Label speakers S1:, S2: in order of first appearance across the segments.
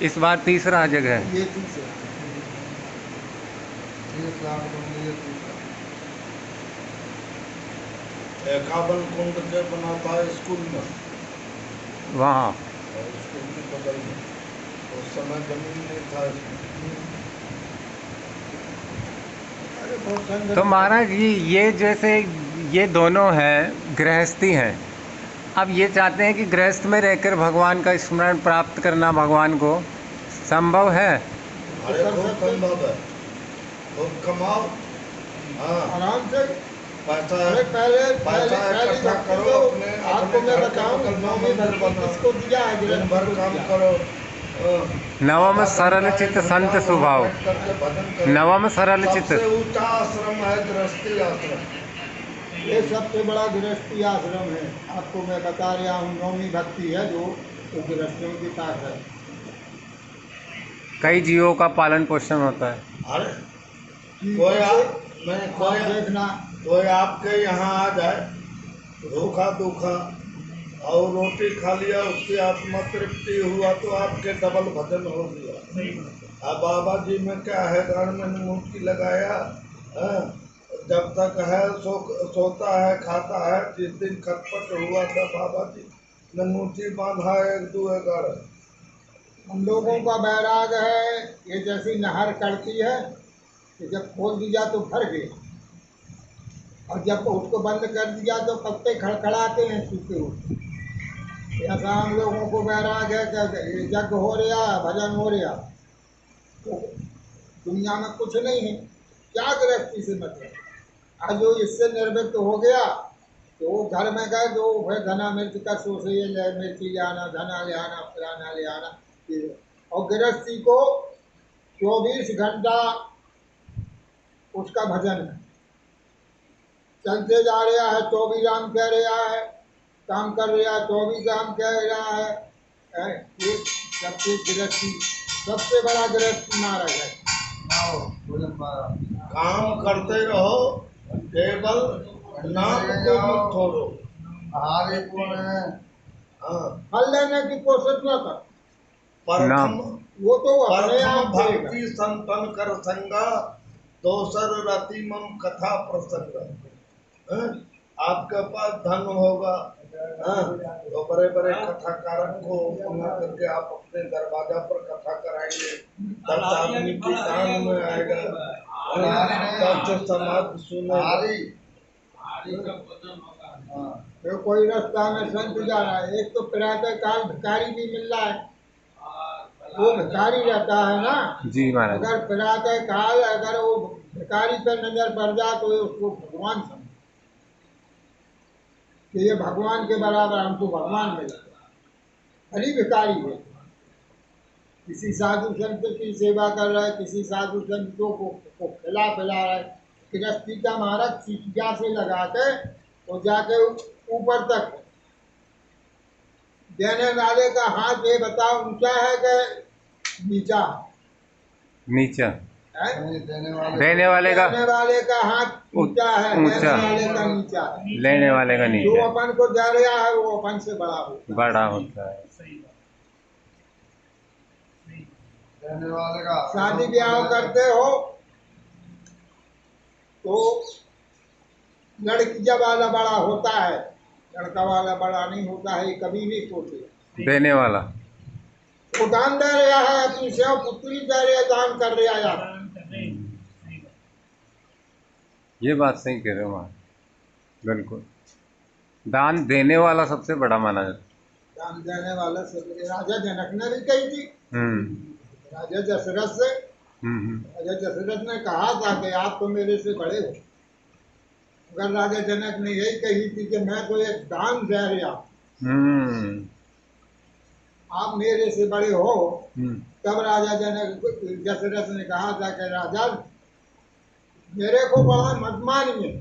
S1: इस बार तीसरा जगह है।
S2: ये तीसरा, ये प्लाट में ये तीसरा।
S3: 51 कुंड के बना था स्कूल में,
S1: वहाँ
S3: और स्कूल के बगल में उस समय जमीन नहीं था इसमें।
S2: अरे बहुत संघर्ष।
S1: तो महाराज जी ये जैसे ये दोनों हैं गृहस्थी हैं, अब ये चाहते हैं कि गृहस्थ में रहकर भगवान का स्मरण प्राप्त करना, भगवान को संभव है?
S3: अरे खूब संभव है, खूब कमाओ। हाँ,
S2: आराम से।
S3: पैसा
S2: अरे पहले
S3: पैसा इकट्ठा करो,
S2: तो
S3: अपने
S2: आपको मैं
S3: घर के
S2: बताऊं,
S3: बगल में
S2: नौवीं
S3: मंदिर
S2: भक्ति
S3: बनाओ,
S2: किसको दिया है?
S3: दिन भर
S2: गृहस्थी को
S3: काम
S2: दिया।
S3: करो।
S1: नवम
S3: आधा
S1: सरल
S3: घंटा,
S1: चित्त
S3: 1 घंटा
S1: संत
S3: वहाँ
S1: स्वभाव।
S3: बैठ करके भजन करो।
S1: नवम सरल चित्त।
S3: सबसे ऊंचा आश्रम है गृहस्थी आश्रम।
S2: ये सबसे बड़ा गृहस्थी आश्रम है। आपको मैं बता रहा हूँ, नौवीं भक्ति है जो गृहस्थियों के पास है।
S1: कई जीवों का पालन पोषण होता है।
S3: अरे
S2: ठीक
S3: कोई
S2: से
S3: मैं
S2: आप
S3: कोई
S2: देखना,
S3: कोई आपके यहाँ आ जाए भूखा दुखा और रोटी खा लिया, उसकी आत्मा तृप्ति हुआ तो आपके डबल भजन हो गया। अब बाबा जी में क्या है, गाड़ में मूर्ति लगाया, हाँ, जब तक है सोता है खाता है। जिस दिन खटपट हुआ था बाबा जी ने मूर्ति बांधा 1-2 गाड़।
S2: हम लोगों का बैराग है, ये जैसी नहर करती है कि जब खोल दिया तो भर गया, और जब उसको बंद कर दिया तो पत्ते खड़खड़ाते हैं सूखे हुए। ऐसा हम लोगों को बैराग है कि यज्ञ हो रहा, भजन हो रहा, तो दुनिया में कुछ नहीं है, क्या गृहस्थी से मतलब। आज जो इससे निर्वृत्त हो गया तो वो घर में गए, जो भाई धना मिर्च का सोचे ये ले, मिर्ची ले आना, धना ले आना, फलाना ले आना। और गृहस्थी को 24 घंटा उसका भजन है, चलते जा रहा है तो भी राम कह रहा है, काम कर रहा है तो भी राम कह रहा है। ये सबसे गृहस्थी, सबसे बड़ा गृहस्थी मार्ग है।
S3: काम करते रहो, केवल नाम को मत छोड़ो। हाँ,
S2: फल लेने की कोशिश न कर,
S3: परखम
S2: वो तो अपने
S3: परखम
S2: आप देगा।
S3: भक्ति संतन कर संगा, दोसर रति मम कथा प्रसंग। हाँ, आपके पास धन होगा, हाँ, तो बड़े बड़े कथाकारक को बना करके आप अपने दरवाजा पर कथा कराएंगे, 10 आदमी की कान में आएगा, तब समाज सुने।
S2: तो कोई रास्ता में संत जा रहा है, एक तो प्रातः काल भिखारी भी मिल रहा है, वो भिखारी रहता है ना
S1: जी महाराज।
S2: अगर प्रातः काल अगर वो भिखारी पर नजर पड़ जाए तो ये उसको भगवान समझे कि ये भगवान के बराबर हमको भगवान मिला, भली भिखारी है। किसी साधु संत की सेवा कर रहा है, किसी साधु संतों को खिला पिला रहा है। गृहस्थी का मार्ग सीटिया से लगा के और जाके ऊपर तक देने वाले का हाथ ये बताओ ऊंचा है कि नीचा
S1: नीचा।
S2: है?
S1: देने वाले का
S2: देने वाले का हाथ ऊंचा है,
S1: ऊंचा।
S2: लेने वाले का नीचा है।
S1: लेने वाले का
S2: जो
S1: नीचा।
S2: अपन को दे रहा है वो अपन से बड़ा होता है।
S1: बड़ा होता है।
S2: शादी ब्याह करते हो तो लड़की जब वाला बड़ा होता है, लड़का वाला बड़ा नहीं होता है, ये कभी नहीं सोचे।
S1: देने वाला।
S2: वो दान दे रहा है, अपनी सेव पुत्री दे रहा है, दान कर रहा है यार।
S1: ये बात सही कह रहे हो महाराज, बिल्कुल। दान देने वाला सबसे बड़ा माना जाता है।
S2: दान देने वाला सब राजा जनक ने भी कही थी, राजा दशरथ से। राजा दशरथ ने कहा था कि आप तो मेरे से बड़े हो। अगर राजा जनक ने यही कही थी कि मैं तो एक दान दे रहा, आप मेरे से बड़े हो, तब राजा जनक दशरथ ने कहा था कि राजा मेरे को बड़ा मत मानिए,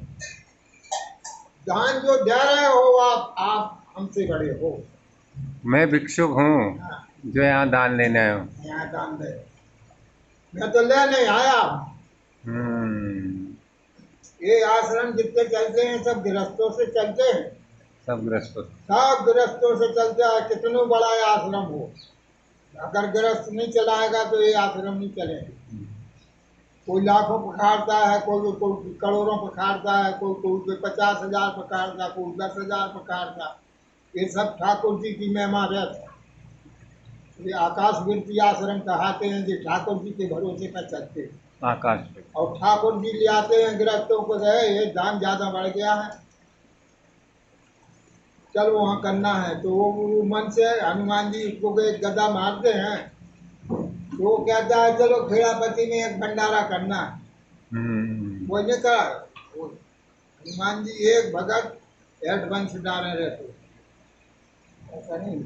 S2: दान जो दे रहे हो आप हमसे बड़े हो।
S1: मैं भिक्षुक हूँ जो यहाँ दान लेने आया हूँ।
S2: यहाँ दान दे, मैं तो लेने आया। ये आश्रम जितने चलते हैं सब गृहस्थों से चलते हैं,
S1: सब गृहस्थों।
S2: सब गृहस्थों से चलता है, कितनों बड़ा आश्रम हो। अगर गृहस्थ नहीं चलाएगा तो ये आश्रम नहीं चलेगा। कोई लाखों पखारता है, कोई कोई करोड़ों पखारता है, कोई कोई 50,000 पखारता, कोई 10,000 पखारता। ये सब ठाकुर जी की महिमा रहती है। ये आकाश वृत्ति आश्रम कहते हैं जो ठाकुर जी के भरोसे पर चलते हैं।
S1: आकाश पे।
S2: और ठाकुर जी ले आते हैं गृहस्थों को, ये दान ज्यादा बढ़ गया है, चल वहाँ करना है। तो वो मन से हनुमान जी उसको एक गदा मारते हैं, तो वो कहता है चलो खेड़ापति में एक भंडारा करना है। वो नहीं करा, वो हनुमान जी एक भगत 8 वंश डाले रहते, ऐसा नहीं।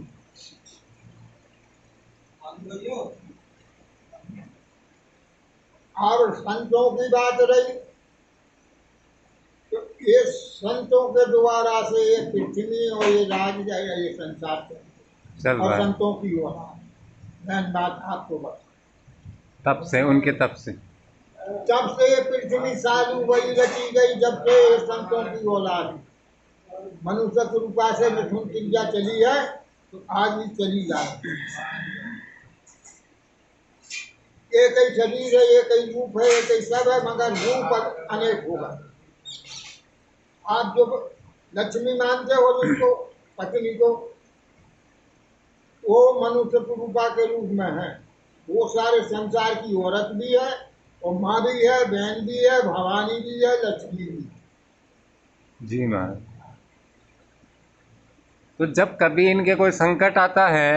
S2: और संतों की बात रही तो ये संतों के द्वारा से ये पृथ्वी और ये राज ये संसार
S1: चल
S2: और
S1: रहा है।
S2: संतों की हो रहा है। मैं बात आपको बता,
S1: तब से, उनके तब से।
S2: जब से ये पृथ्वी सालू वही रची गई, जब से ये संतों की औलाद मनुष्य के रूपा से मिथुन क्रिया चली है, तो आज भी चली जाए। एक ही शरीर है, एक ही रूप है, एक ही सब है, मगर रूप अनेक होगा। आप जो लक्ष्मी मानते हो जिसको, पत्नी को, वो मनुष्य रूपा के रूप में है। वो सारे संसार की औरत भी है, और माँ भी है, बहन भी है, भवानी भी है, लक्ष्मी भी है।
S1: जी महाराज। तो जब कभी इनके कोई संकट आता है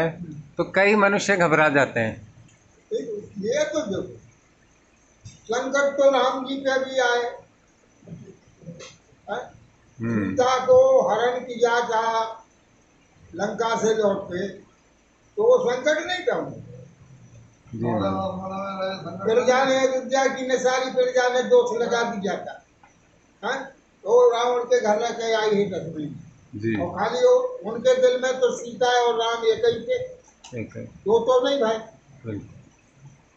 S1: तो कई मनुष्य घबरा जाते हैं।
S2: ये तो देखो, संकट तो राम जी पे भी आए। सीता को हरण किया था लंका से लौटते, तो वो संकट नहीं था उन्हें। प्रजा ने, अयोध्या की ने सारी प्रजा ने दोष लगा दिया था, तो रावण के घर रह के आई है लक्ष्मी जी। और खाली वो उनके दिल में तो सीता और राम एक ही थे, दो तो नहीं भाई।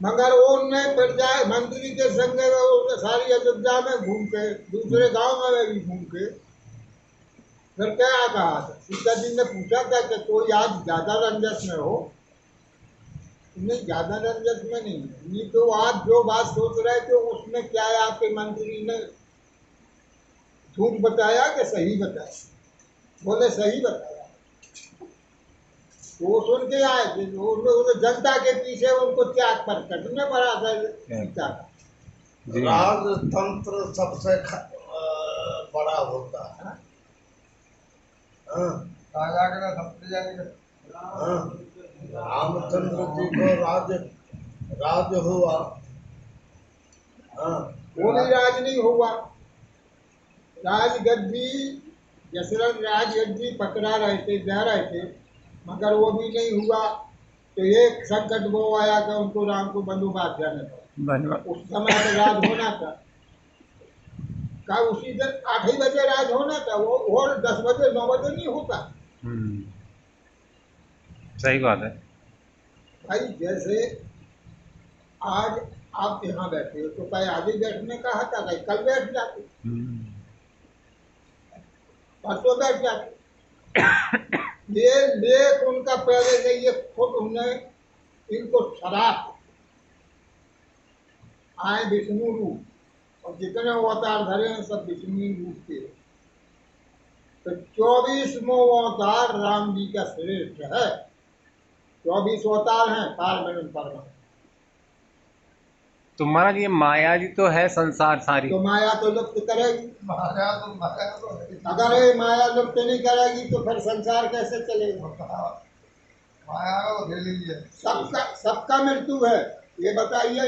S2: मगर वो उनने प्रजा मंत्री के संग सारी अयोध्या में घूम के, दूसरे गांव में भी घूम के, फिर क्या कहा था, सीता जी ने पूछा था कि कोई आज ज्यादा रंजस में हो? नहीं, ज्यादा रंजस में नहीं, ये तो आज जो बात सोच रहे थे उसमें क्या है, आपके मंत्री ने झूठ बताया कि सही बताया? बोले सही बताया। वो सुन के आए थे, तो जनता के पीछे उनको त्याग पर कटने पड़ा था सीता का।
S3: राजतंत्र सबसे बड़ा होता है। रामचंद्र जी को राज हुआ,
S2: वो भी राज नहीं हुआ। राजगद्दी दशरथ राजगद्दी पकड़ा रहे थे, जा रहे थे, मगर वो भी नहीं हुआ। तो एक संकट वो आया कि उनको राम को बंधुबात जाना था। उस समय तो राज होना था, का उसी दिन 8 ही बजे राज होना था, वो और 10 बजे 9 बजे नहीं होता।
S1: सही बात है
S2: भाई। जैसे आज आप यहाँ बैठे हो, तो कहीं आगे बैठने का था, कहीं कल बैठ जाते, परसों बैठ जाते। ये लेख उनका पहले से, ये खुद उन्हें इनको शराब आए विष्णु रूप, और जितने अवतार धरे हैं सब विष्णु रूप के। तो 24वां अवतार राम जी का श्रेष्ठ है। 24 अवतार हैं पार्वण परम।
S1: तो महाराज ये माया जी तो है संसार सारी,
S2: तो माया तो लुप्त करेगी। अगर ये माया लुप्त नहीं करेगी तो फिर संसार कैसे चलेगा? सबका मृत्यु है। ये बताइए,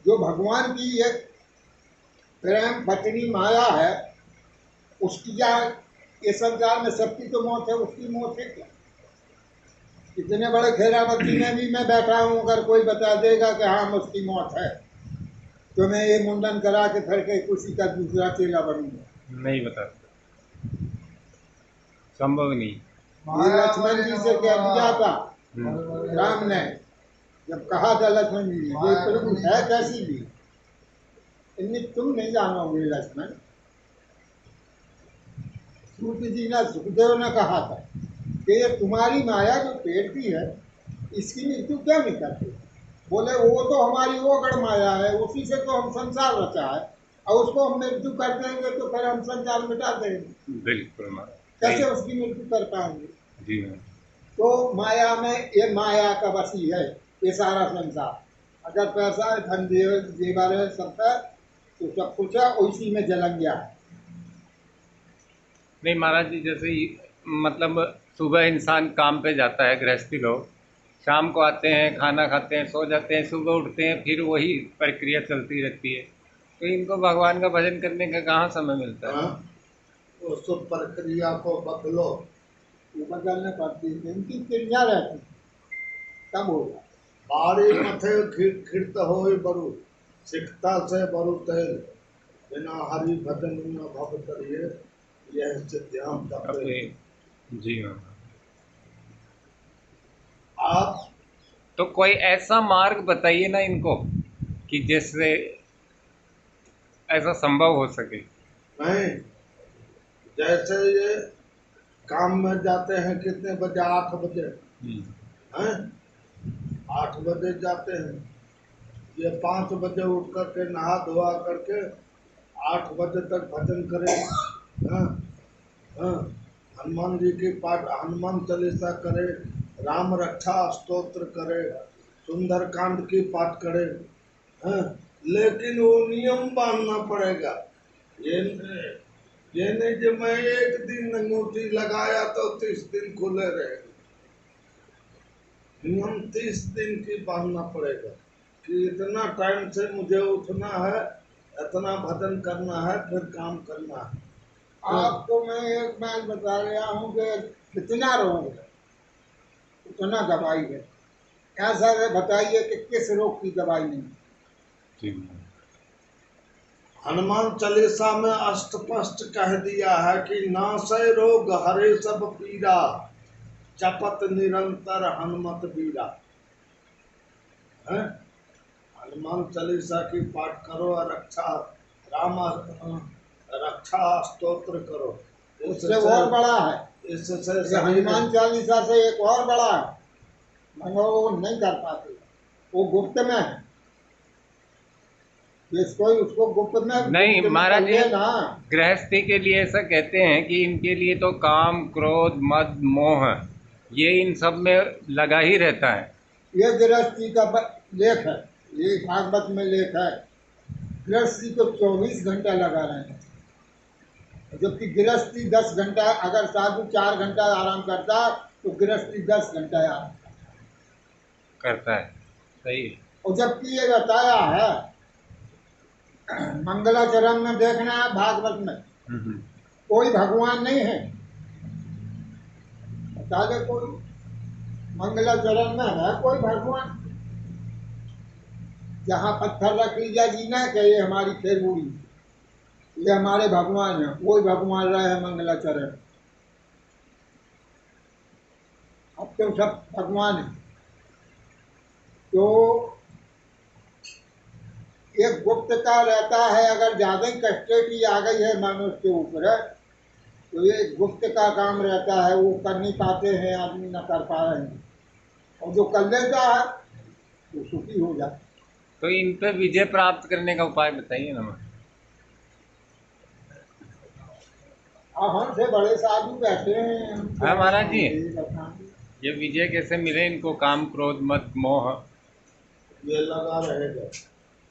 S2: जो भगवान की एक प्रेम पत्नी माया है, उसकी क्या, ये संसार में सबकी तो मौत है, उसकी मौत है क्या? इतने बड़े खेरावती में भी मैं बैठा हूँ, अगर कोई बता देगा कि हाँ उसकी मौत है, तो मैं ये मुंडन करा के फिर के किसी का दूसरा चेला बनूंगा? नहीं बता, संभव नहीं। ये लक्ष्मण जी से कह दिया था राम ने, जब कहा था लक्ष्मण जी, ये प्रभु है कैसी भी, इन्हें तुम नहीं जानोगे लक्ष्मण। सूत जी ने, सुखदेव ने कहा था कि ये तुम्हारी माया जो पेट की है, इसकी मृत्यु क्यों नहीं करते? बोले वो तो हमारी वो गढ़ माया है, उसी से तो हम संसार रचा है, और उसको हम मृत्यु कर देंगे तो फिर हम संसार मिटा देंगे।
S1: बिल्कुल महाराज,
S2: कैसे
S1: सही।
S2: उसकी मृत्यु कर पाएंगे?
S1: जी हाँ।
S2: तो माया में, ये माया का वसी है ये सारा संसार। अगर पैसा है, धन जेवर है, सब है, तो सब कुछ है, उसी में जलन गया है।
S1: नहीं महाराज जी, जैसे मतलब सुबह इंसान काम पे जाता है, गृहस्थी लोग शाम को आते हैं, खाना खाते हैं, सो जाते हैं, सुबह उठते हैं, फिर वही प्रक्रिया चलती रहती है। तो इनको भगवान का भजन करने का कहाँ समय मिलता है?
S3: हाँ, उस प्रक्रिया को बदलो।
S2: वो बदलने पड़ती है, इनकी क्रिया रहती है, तब होगा।
S3: बाड़ी मथे खिड़त होए बरु, सिकता से बरु तेल, बिना हरि भजन न भव करिए, यह सिद्धांत तपे।
S1: अपने जी हाँ।
S3: आप
S1: तो कोई ऐसा मार्ग बताइए ना इनको कि जिससे ऐसा संभव हो सके।
S3: नहीं, जैसे ये काम में जाते हैं कितने बजे? 8 बजे हैं, 8 बजे जाते हैं। ये 5 बजे उठ करके नहा धोआ करके 8 बजे तक भजन करें। हाँ, हाँ, हनुमान जी की पाठ, हनुमान चालीसा करे, राम रक्षा स्तोत्र करे, सुंदर कांड की पाठ करे। हाँ, लेकिन वो नियम बांधना पड़ेगा। ये ये नहीं कि मैं एक दिन अंगूठी लगाया तो 30 दिन खुले रहेगा। नियम 30 दिन की बांधना पड़ेगा कि इतना टाइम से मुझे उठना है, इतना भजन करना है, फिर काम करना है।
S2: आपको मैं एक बात बता रहा हूँ कि कितना रोग है, उतना दवाई है। ऐसा है, बताइए कि किस रोग की दवाई नहीं?
S1: जी
S3: हनुमान चालीसा में अस्पष्ट कह दिया है कि नासै रोग हरे सब पीरा, जपत निरंतर हनुमत बीरा। हैं? हनुमान चालीसा की पाठ करो और राम रक्षा स्तोत्र करो।
S2: उससे और बड़ा है,
S3: इससे
S2: ये
S3: शरीर
S2: हनुमान चालीसा से एक और बड़ा है, मगर वो नहीं कर पाते, वो गुप्त में है। जिसको उसको गुप्त में,
S1: नहीं
S2: गुप्त में
S1: महाराज
S2: कर
S1: जी,
S2: ले ना।
S1: गृहस्थी के लिए ऐसा कहते हैं कि इनके लिए तो काम, क्रोध, मद, मोह ये इन सब में लगा ही रहता है।
S2: ये गृहस्थी का लेख है, ये भागवत में लेख है। गृहस्थी को 24 घंटा लगा रहे हैं, जबकि गृहस्थी 10 घंटा। अगर साधु 4 घंटा आराम करता तो गृहस्थी 10 घंटा आराम।
S1: करता है, सही है।
S2: और जबकि ये बताया है, मंगलाचरण में देखना है, भागवत में
S1: हम्म।
S2: कोई भगवान नहीं है, बता दे कोई। मंगलाचरण में है कोई भगवान? जहाँ पत्थर रख लीजिए जीना कि ये हमारी खेलबुड़ी, ये हमारे भगवान है, वही भगवान रहे हैं मंगलाचरण। अब तो सब भगवान है। तो एक गुप्त का रहता है, अगर ज्यादा ही कस्टेटी आ गई है मनुष्य के ऊपर, तो ये गुप्त का काम रहता है, वो कर नहीं पाते हैं, आदमी न कर पा रहे हैं। और जो कर लेता है वो सुखी हो जाता है।
S1: तो इन पे विजय प्राप्त करने का उपाय बताइए ना।
S2: अब हमसे बड़े साधु बैठे हैं, हम
S1: हाँ महाराज जी,
S2: यही बताएं।
S1: ये विजय कैसे मिले इनको? काम, क्रोध, मद, मोह
S3: ये लगा रहेगा,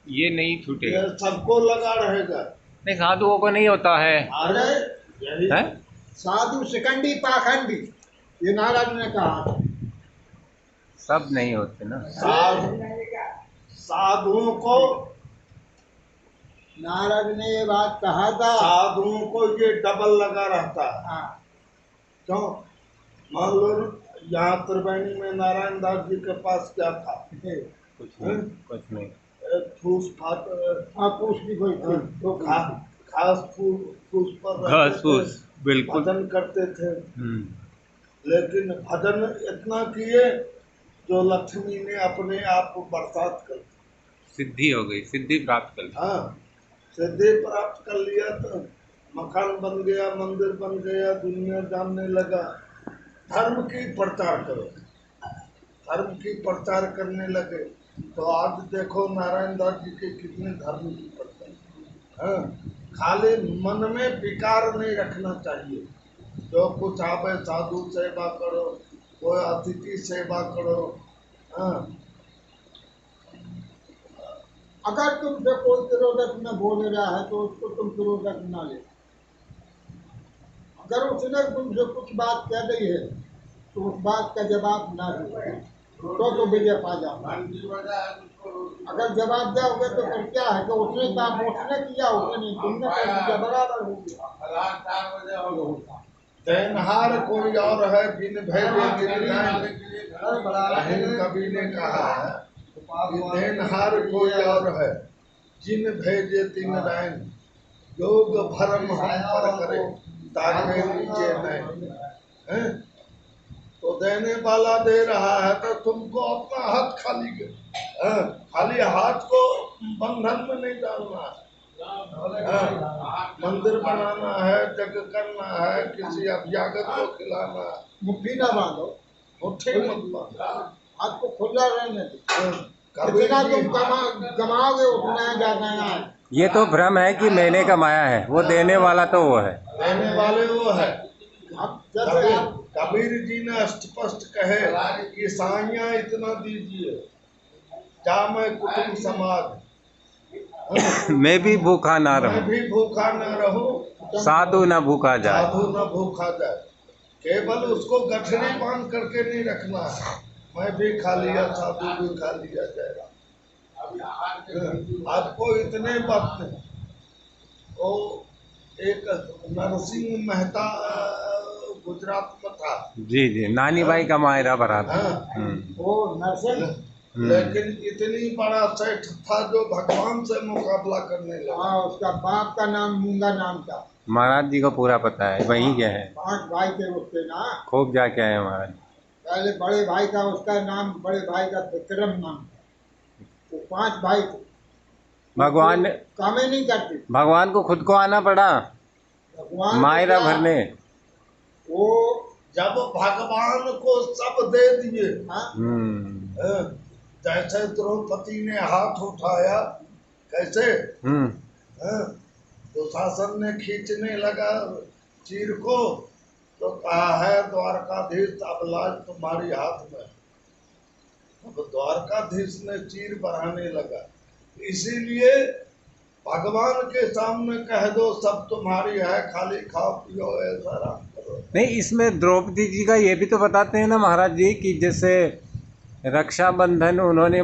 S1: ये नहीं छूटेगा।
S3: ये सबको लगा रहेगा।
S1: नहीं, साधुओं को नहीं होता है।
S3: अरे यही
S1: है?
S2: साधु शिकंडी पाखंडी, ये नारद ने कहा।
S1: सब नहीं होते ना।
S3: साधुओं को,
S2: नारद ने ये बात कहा था।
S3: साधुओं को ये डबल लगा रहता है।
S2: हाँ,
S3: क्यों? मान लो यहाँ त्रिवेणी में नारायण दास जी के पास क्या था?
S1: कुछ नहीं, कुछ नहीं।
S3: एक फूस फाट,
S2: हाँ, पूछ भी कोई थी तो
S3: खास फूस पर
S1: घास
S3: रहते
S1: फूस,
S3: थे,
S1: बिल्कुल।
S3: भजन करते थे।
S1: हम्म।
S3: लेकिन भजन इतना किए जो लक्ष्मी ने अपने आप बरसात कर दी।
S1: सिद्धि हो गई, सिद्धि प्राप्त कर ली।
S3: हाँ, सिद्धि प्राप्त कर लिया तो मकान बन गया, मंदिर बन गया, दुनिया जानने लगा। धर्म की प्रचार करो, धर्म की प्रचार करने लगे तो आज देखो नारायण दास जी के कितने धर्म की प्रचार। हाँ, खाली मन में विकार नहीं रखना चाहिए। जो कुछ आवे साधु सेवा करो, कोई अतिथि सेवा करो। हाँ,
S2: अगर तुमसे कोई तिरोधक न बोल रहा है तो उसको तुम तिरोधक न ले। अगर उसने तुमसे कुछ बात कह दी है तो उस बात का जवाब न दो तो विजय पा जाओ। अगर जवाब दोगे तो फिर क्या है कि उसने काम उसने किया, उसने नहीं, तुमने कर दिया, बराबर हो गया।
S3: देनहार कोई और है बिन भेजे तिन रैन। कवि ने कहा है कि देनहार कोई और है जिन भेजे तिन रैन। योग भरम हम पर करे ताके नीचे नहीं। हैं? तो देने वाला दे रहा है तो तुमको अपना हाथ खाली खाली हाथ को बंधन में नहीं डालना है। मंदिर बनाना है, जग करना है, किसी अभ्यागत को खिलाना है,
S2: मुट्ठी ना बांधो,
S3: मुट्ठी मत बांधो,
S2: हाथ को खुला रहने दो।
S3: कभी
S2: जितना
S3: भी
S2: तुम कमाओगे उतना ज्यादा है।
S1: ये तो भ्रम है कि मैंने कमाया है, वो देने वाला तो वो है।
S3: देने वाले वो है।
S2: अब जैसे आप
S3: कबीर जी ने स्पष्ट कहे कि साइयां इतना दीजिए जा मैं कुटुंब समाज
S1: मैं भी भूखा ना
S3: मैं
S1: रहूं,
S3: भी भूखा न रहूं,
S1: साधु ना भूखा जाए।
S3: साधु न भूखा जाए। केवल उसको गठरी बांध करके नहीं रखना है, मैं भी खा लिया साधु भी खा लिया जाएगा। आपको इतने बात नहीं। वो एक नरसिंह मेहता गुजरात में था।
S1: जी जी, नानी भाई का मायरा भरा था।
S3: हाँ,
S2: वो नरसिंह,
S3: लेकिन इतनी बड़ा सेठ था जो भगवान से मुकाबला करने लगा।
S2: हाँ, उसका बाप का नाम मूंगा नाम था।
S1: महाराज जी को पूरा पता है, वहीं गए हैं,
S2: 5 भाई थे उसके ना।
S1: खूब जाके आए महाराज।
S2: पहले बड़े भाई का उसका नाम, बड़े भाई का विक्रम नाम था। वो 5 भाई थे।
S1: भगवान ने
S2: काम ही नहीं करते।
S1: भगवान को खुद को आना पड़ा
S2: भगवान
S1: मायरा भरने।
S2: वो
S3: जब भगवान को सब दे दिए,
S2: हाँ,
S3: जैसे द्रौपदी ने हाथ उठाया, कैसे दुशासन ने खींचने लगा चीर को, तो कहा है द्वारकाधीश अब लाज तुम्हारी हाथ में। अब द्वारकाधीश ने चीर बढ़ाने लगा। इसीलिए भगवान के सामने कह दो सब तुम्हारी है, खाली खाओ पियो ऐसा आराम करो।
S1: नहीं, इसमें द्रौपदी जी का ये भी तो बताते हैं ना महाराज जी कि जैसे रक्षाबंधन उन्होंने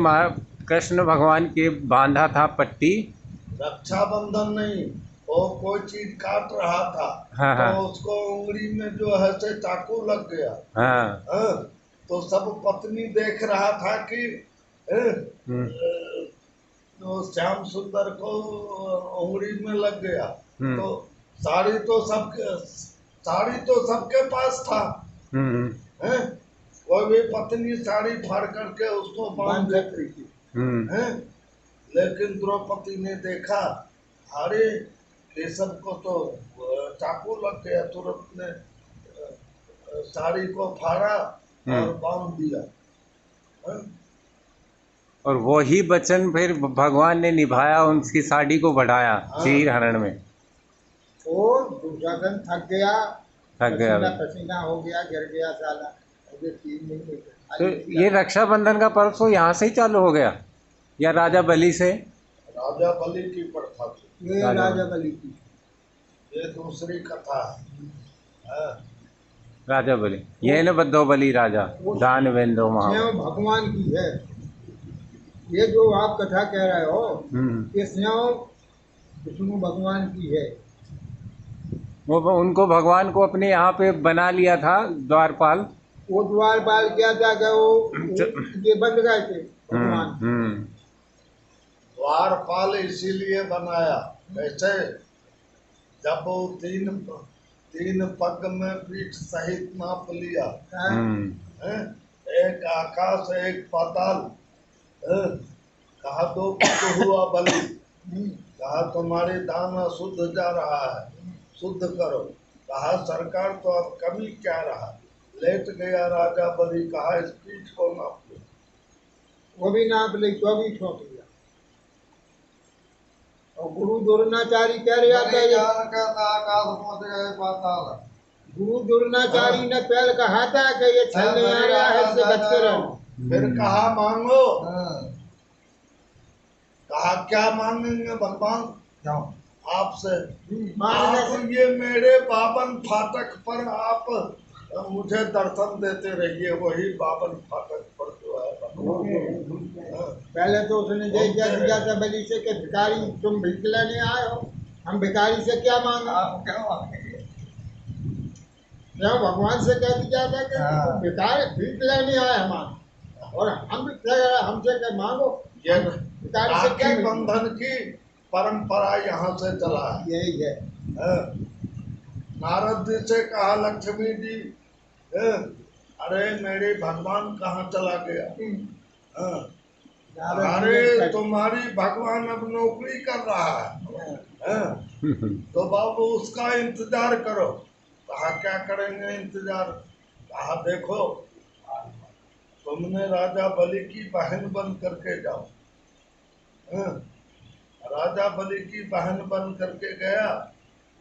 S1: कृष्ण भगवान के बांधा था पट्टी।
S3: रक्षाबंधन नहीं, वो कोई चीज काट रहा था।
S1: हाँ, हाँ।
S3: तो उसको उंगली में जो है से चाकू लग गया।
S1: हाँ,
S3: तो सब पत्नी देख रहा था कि तो श्याम सुंदर को उंगली में लग गया। तो साड़ी तो सबके पास था। कोई भी पत्नी साड़ी फाड़ करके उसको बांध देती थी। लेकिन द्रौपदी ने देखा, अरे केशव को तो चाकू लग गया, तुरंत ने साड़ी को फाड़ा और बांध दिया।
S1: और वही वचन फिर भगवान ने निभाया, उनकी साड़ी को बढ़ाया चीर हरण में।
S2: वो दुर्योधन थक गया, पसीना हो गया, गिर गया साला।
S1: तो ये रक्षाबंधन का पर्व तो यहाँ से ही चालू हो गया या राजा बलि से?
S3: राजा बलि की प्रथा थी।
S2: ये राजा बलि की,
S3: ये दूसरी कथा है।
S1: राजा बलि ये न बद्धो बलि राजा दान वेंदो महा,
S2: भगवान की है। ये जो आप कथा कह रहे हो ये स्वयं विष्णु भगवान की है।
S1: वो उनको भगवान को अपने यहाँ पे बना लिया था द्वारपाल।
S2: वो द्वारपाल क्या था कि वो ये बन गए थे भगवान।
S3: द्वारपाल इसीलिए बनाया, वैसे जब वो तीन पग में पीठ सहित नाप लिया, एक आकाश एक पाताल, कहा 2 पग हुआ बलि, कहा तुम्हारे दान शुद्ध जा रहा है, शुद्ध करो। कहा सरकार तो अब कमी क्या रहा, लेट गया राजा बलि, कहा इस पीठ को नाप लो।
S2: वो भी नाप ली तो भी ठोक लिया। और गुरु द्रोणाचार्य कह रहा था ये गुरु द्रोणाचार्य ने पहले कहा था कि ये छलने आ रहा है, इससे बच के रहना।
S3: फिर कहा मांगो। कहा क्या मांगेंगे भगवान आपसे?
S2: मांगने
S3: आप
S2: से
S3: ये मेरे 52 फाटक पर आप मुझे दर्शन देते रहिए, वही 52 फाटक पर जो है भगवान।
S2: पहले तो उसने जय कह दिया था बलि से कि भिखारी तुम भिख लेने आए हो, हम भिखारी से क्या मांगे? क्यों भगवान से कह दिया था कि तुम भिखारी भीख लेने आए हमारे, और हम हमसे क्या मांगो?
S3: ये
S2: भिखारी से क्या
S3: राखी बंधन की परंपरा यहाँ से चला है।
S2: यही है।
S3: नारद जी से कहा लक्ष्मी जी, अरे मेरे भगवान कहाँ चला गया? अरे तुम्हारी भगवान अब नौकरी कर रहा है, तो बाबू उसका इंतजार करो। कहा क्या करेंगे इंतजार? कहा देखो तुमने राजा बलि की बहन बन करके जाओ। राजा बलि की बहन बन करके गया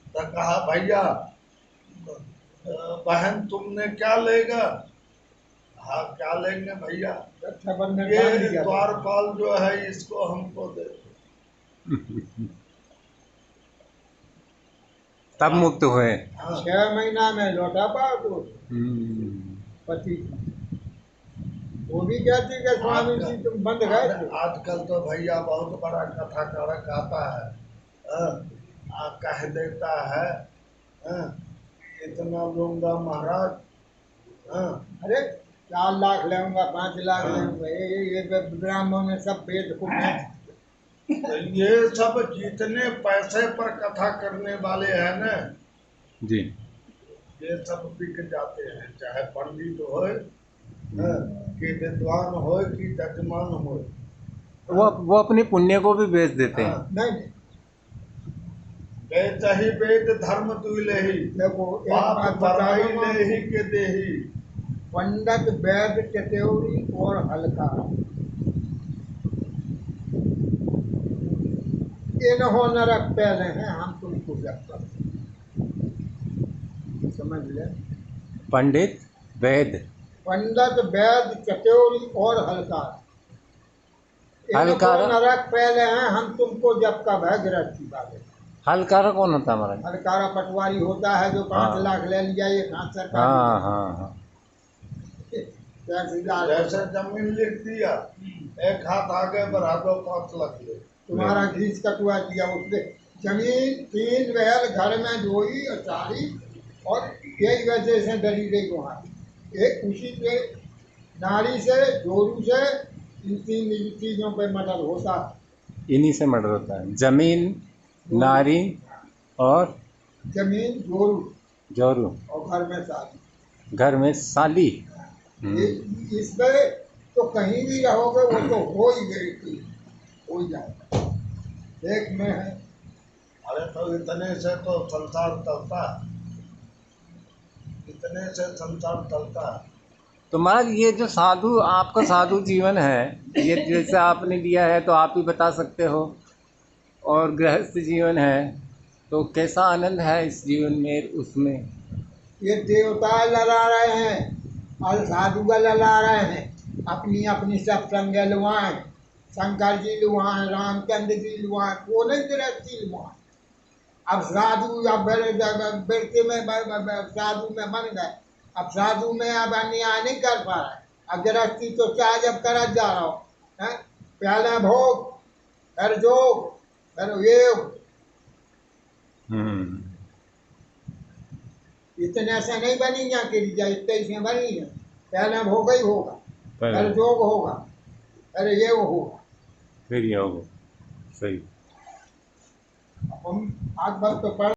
S3: तो कहा भैया बहन तुमने क्या लेगा? हाँ क्या लेंगे भैया? ये द्वारपाल जो है इसको हमको दे दो।
S1: तब मुक्त हुए।
S2: 6 महीना में लौटा पाओ तो पति। वो भी कहती कि स्वामी जी तुम बंद गए थे।
S3: आजकल तो भैया बहुत बड़ा कथा कारक आता है, कह देता है इतना लूंगा महाराज।
S2: अरे 4 लाख लेऊंगा, 5 लाख लेऊंगा, ये ब्राह्मण में सब वेद को
S3: तो ये सब जितने पैसे पर कथा करने वाले हैं ना
S1: जी,
S3: ये सब बिक जाते हैं, चाहे पंडित हो कि विद्वान हो कि जजमान हो।
S1: वो अपने पुण्य को भी बेच देते हैं।
S2: नहीं
S3: बेच ही वेद धर्म तुले ही,
S2: देखो एक
S3: बाप
S2: बात
S3: बड़ाई
S2: बताऊं,
S3: ले ही के देही।
S2: पंडित वैद चतौरी और हल्का इन्हों नरक पहले हैं, हम तुमको व्यक्त करते, समझ ले।
S1: पंडित वैद,
S2: पंडित वैद चतौरी और हल्का इनको नरक पहले हैं, हम तुमको जब का है गृहस्थी वाले।
S1: हलकारा कौन होता हमारा?
S2: हलकारा पटवारी होता है जो 5 लाख ले लिया, एक हाथ सरकार।
S1: हाँ हाँ हाँ।
S3: जैसे जमीन लिख दिया, एक हाथ आगे बढ़ा दो 5 लाख ले।
S2: तुम्हारा घीस कटवा दिया, उसने जमीन 3 महल घर में जोई और 40, और यही वजह से डरी गई वहाँ। एक उसी पे नारी से जोरू से इन 3 चीजों पे मर्डर होता है।
S1: इन्हीं से मर्डर होता है, जमीन, नारी और
S2: जमीन जोरू
S1: जोरू,
S2: और घर में शादी।
S1: घर में साली।
S2: इस पे तो कहीं भी रहोगे वो तो हो ही गई, हो ही जाएगा। एक में है।
S3: अरे तो इतने से तो संसार चलता है, इतने से संसार चलता है।
S1: तो महाराज ये जो साधु आपका साधु जीवन है, ये जैसे आपने लिया है तो आप ही बता सकते हो, और गृहस्थ जीवन है तो कैसा आनंद है इस जीवन में उसमें?
S2: ये देवता लड़ा रहे हैं और साधु लड़ा रहे हैं, अपनी अपनी सब संग लुआएं, शंकर जी लुआएं, रामचंद्र जी लुआएं, वो नहीं गृहस्थी लुआएं। अब साधु या बेटे में साधु में बन गए, अब साधु में अब अन्याय नहीं कर पा रहे। अब गृहस्थी तो चाहे जब कर जा रहा हो, पहले भोग फिर जोग फिर योग। इतने से नहीं बनी यहाँ की रिजा, इतने से बनी है। पहले भोग ही होगा, फिर जोग होगा, फिर योग होगा,
S1: फिर योग। सही।
S2: हम आज बस तो पढ़